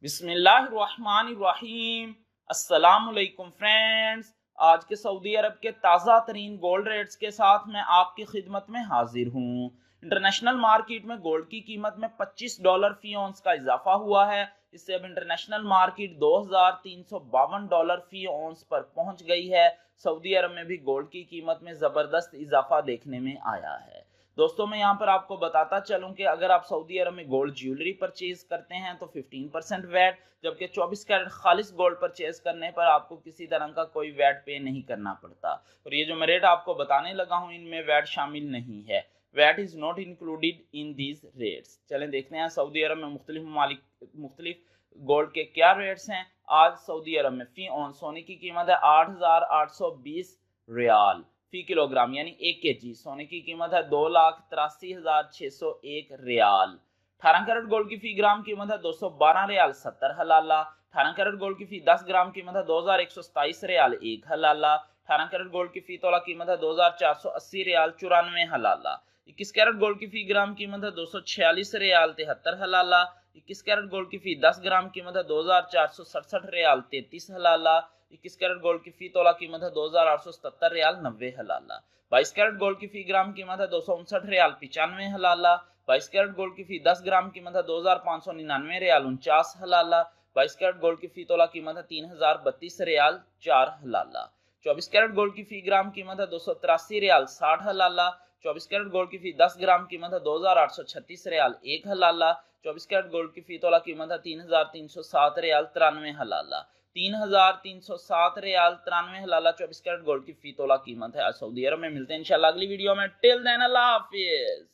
बिस्मिल्लाहिर्रहमानिर्रहीम। अस्सलामुअलैकुम फ्रेंड्स। आज के सऊदी अरब के ताज़ा तरीन गोल्ड रेट्स के साथ मैं आपकी खिदमत में हाजिर हूँ। इंटरनेशनल मार्केट में गोल्ड की कीमत में $25 फी औंस का इजाफा हुआ है। इससे अब इंटरनेशनल मार्केट $2352 फी औंस पर पहुंच गई है। सऊदी अरब में भी गोल्ड की कीमत में ज़बरदस्त इजाफा देखने में आया है। दोस्तों, मैं यहाँ पर आपको बताता चलूं कि अगर आप सऊदी अरब में गोल्ड ज्वेलरी परचेज करते हैं तो 15% वैट, जबकि 24 कैरेट खालिस गोल्ड परचेज करने पर आपको किसी तरह का कोई वैट पे नहीं करना पड़ता। और ये जो मैं रेट आपको बताने लगा हूँ इनमें वैट शामिल नहीं है। VAT is not included in these rates. चलें देखते हैं सऊदी अरब में मुख्तलिफ ममालिक मुख्तलिफ गोल्ड के क्या रेट्स हैं। आज सऊदी अरब में फी ऑन सोने की कीमत है 8,820 रियाल फी किलोग्राम, यानी 1 kg। सोने की कीमत है 2,83,601 रियाल। 18 कैरेट गोल्ड की फी ग्राम कीमत है 212 रियाल 70 हलाला। 18 कैरेट गोल्ड की फी 10 ग्राम कीमत है 2,127 रियाल 1 हलाला। 18 कैरेट गोल्ड की फी तोला कीमत है 2,480 रियाल 94 हलाला। 21 कैरेट गोल्ड की फी ग्राम कीमत है 246 रियाल 73 हलाला। 21 कैरेट गोल्ड की फी 10 ग्राम कीमत है 2,467 रियाल 33 हलाला। 21 कैरेट गोल्ड की फी तोला कीमत है 2,877 रियाल 90 हलाला। 22 कैरेट गोल्ड की फी ग्राम कीमत है 259 रियाल 95 हलाला। 22 कैरेट गोल्ड की फी 10 ग्राम कीमत है 2,599 रियाल 49 हलाला। 22 कैरेट गोल्ड की फी तोला कीमत है 3,032 रियाल 4 हलाला। 24 कैरेट गोल्ड की फी ग्राम कीमत है 283 रियाल 60 हलाला। 24 कैरेट गोल्ड की फी 10 ग्राम कीमत है 2,836 रियाल 1 हलाला। 24 कैरेट गोल्ड की फी तोला कीमत है 3,307 रियाल 93 हलाला। 3,307 रियाल 93 हलाला 24 कैरेट गोल्ड की फी तोला कीमत है। सऊदी अरब में मिलते हैं इंशाल्लाह अगली वीडियो में। टिल देन अल्लाह हाफिज।